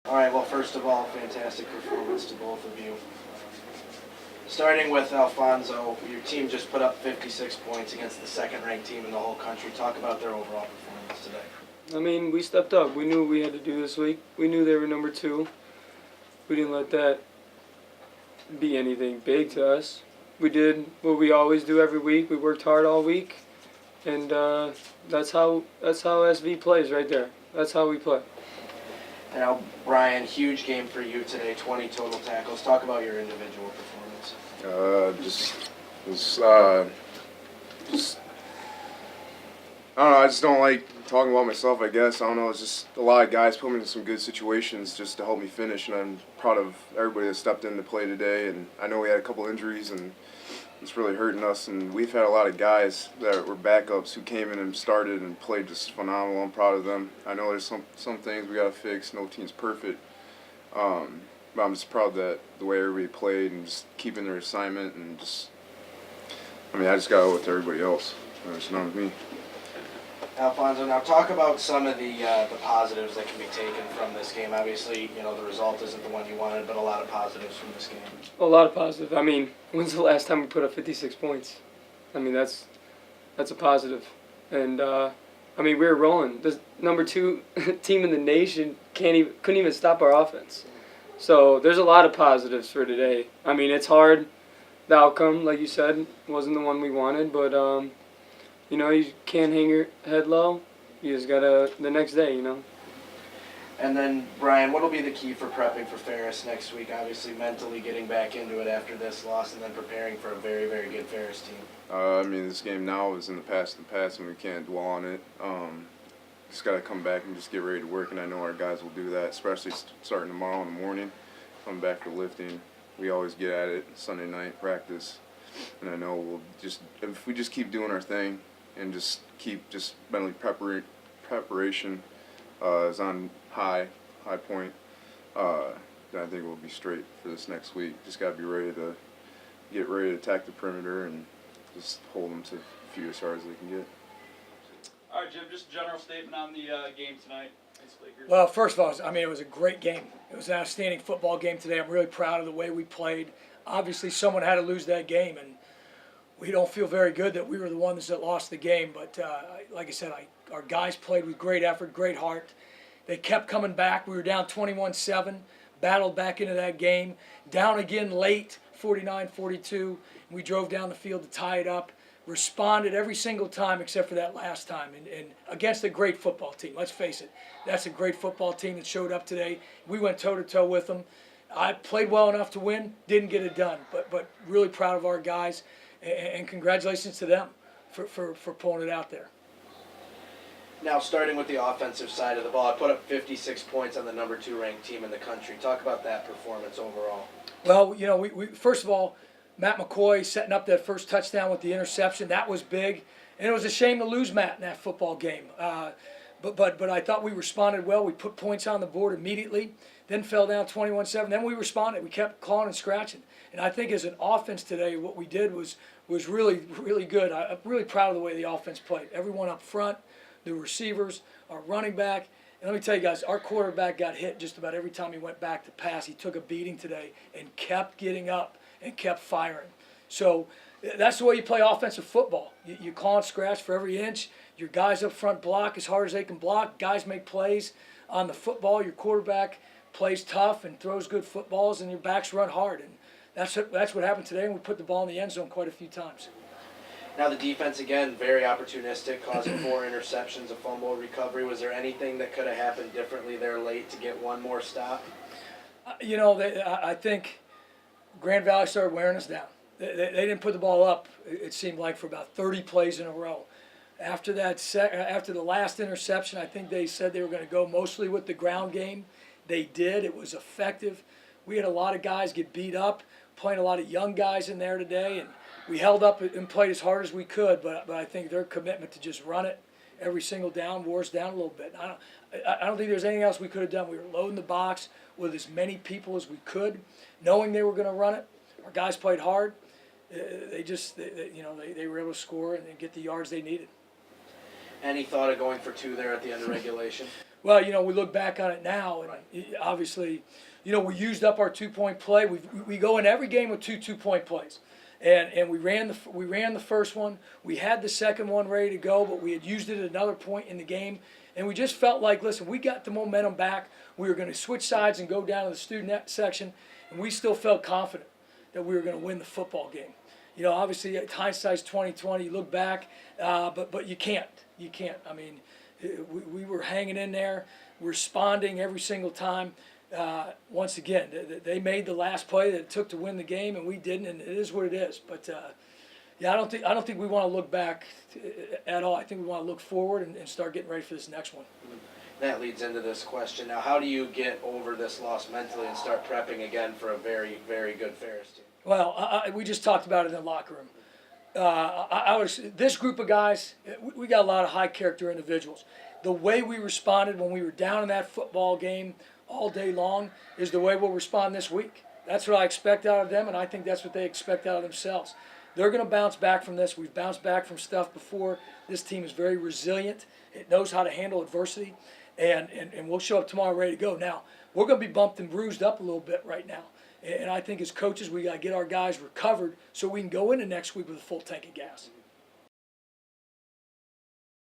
All right, well, first of all, fantastic performance to both of you. Starting with Alfonso, your team just put up 56 points against the second-ranked team in the whole country. Talk about their overall performance today. I mean, we stepped up. We knew what we had to do this week. We knew they were number 2. We didn't let that be anything big to us. We did what we always do every week. We worked hard all week, and that's how SV plays right there. That's how we play. Now, Brian, huge game for you today, 20 total tackles. Talk about your individual performance. I don't know, I just don't like talking about myself, I guess. I don't know, it's just a lot of guys put me in some good situations just to help me finish, and I'm proud of everybody that stepped in to play today. And I know we had a couple injuries, and it's really hurting us, and we've had a lot of guys that were backups who came in and started and played just phenomenal. I'm proud of them. I know there's some things we got to fix. No team's perfect. But I'm just proud that the way everybody played and just keeping their assignment and just, I just got to owe it to everybody else. It's not with me. Alfonso, now talk about some of the positives that can be taken from this game. Obviously, the result isn't the one you wanted, but a lot of positives from this game. A lot of positive. When's the last time we put up 56 points? That's a positive. And, we were rolling. The number 2 team in the nation couldn't even stop our offense. So there's a lot of positives for today. It's hard. The outcome, like you said, wasn't the one we wanted, but you can't hang your head low. You just gotta the next day, And then, Brian, what will be the key for prepping for Ferris next week? Obviously, mentally getting back into it after this loss and then preparing for a very, very good Ferris team. This game now is in the past, and we can't dwell on it. Just got to come back and just get ready to work, and I know our guys will do that, especially starting tomorrow in the morning. Come back to lifting. We always get at it Sunday night practice, and I know if we just keep doing our thing and just keep mentally preparation is on high point, then I think we'll be straight for this next week. Just got to be ready to attack the perimeter and just hold them to a few as hard as they can get. All right, Jim, just a general statement on the game tonight. Well, first of all, it was a great game. It was an outstanding football game today. I'm really proud of the way we played. Obviously, someone had to lose that game, and we don't feel very good that we were the ones that lost the game. But like I said, our guys played with great effort, great heart. They kept coming back. We were down 21-7, battled back into that game, down again late, 49-42. We drove down the field to tie it up. Responded every single time except for that last time, and against a great football team. Let's face it, that's a great football team that showed up today. We went toe-to-toe with them. I played well enough to win, didn't get it done, but really proud of our guys, and congratulations to them for pulling it out there. Now, starting with the offensive side of the ball, I put up 56 points on the number 2 ranked team in the country. Talk about that performance overall. Well, we first of all, Matt McCoy setting up that first touchdown with the interception. That was big. And it was a shame to lose Matt in that football game. But I thought we responded well. We put points on the board immediately, then fell down 21-7. Then we responded. We kept clawing and scratching. And I think as an offense today, what we did was really, really good. I'm really proud of the way the offense played. Everyone up front, the receivers, our running back. And let me tell you guys, our quarterback got hit just about every time he went back to pass. He took a beating today and kept getting up and kept firing. So that's the way you play offensive football. You claw and scratch for every inch. Your guys up front block as hard as they can block. Guys make plays on the football. Your quarterback plays tough and throws good footballs, and your backs run hard. And that's what happened today, and we put the ball in the end zone quite a few times. Now the defense, again, very opportunistic, causing 4 interceptions, a fumble recovery. Was there anything that could have happened differently there late to get one more stop? I think Grand Valley started wearing us down. They didn't put the ball up, it seemed like, for about 30 plays in a row. After the last interception, I think they said they were going to go mostly with the ground game. They did. It was effective. We had a lot of guys get beat up, playing a lot of young guys in there today, and we held up and played as hard as we could, but I think their commitment to just run it every single down wore us down a little bit. I don't think there's anything else we could have done. We were loading the box with as many people as we could, knowing they were going to run it. Our guys played hard. They were able to score and get the yards they needed. Any thought of going for 2 there at the end of regulation? Well, we look back on it now, and obviously, we used up our 2-point play. We go in every game with two 2-point plays, and we ran the first one. We had the second one ready to go, but we had used it at another point in the game, and we just felt like, listen, we got the momentum back. We were going to switch sides and go down to the student section, and we still felt confident that we were going to win the football game. Obviously, hindsight's 20/20. You look back, but you can't. You can't. I mean, we were hanging in there, responding every single time. Once again, they made the last play that it took to win the game, and we didn't, and it is what it is. But yeah, I don't think we want to look back at all. I think we want to look forward and start getting ready for this next one. That leads into this question. Now, how do you get over this loss mentally and start prepping again for a very, very good Ferris team? Well, we just talked about it in the locker room. This group of guys, we got a lot of high character individuals. The way we responded when we were down in that football game all day long is the way we'll respond this week. That's what I expect out of them, and I think that's what they expect out of themselves. They're going to bounce back from this. We've bounced back from stuff before. This team is very resilient. It knows how to handle adversity, and we'll show up tomorrow ready to go. Now, we're going to be bumped and bruised up a little bit right now. And I think as coaches, we got to get our guys recovered so we can go into next week with a full tank of gas.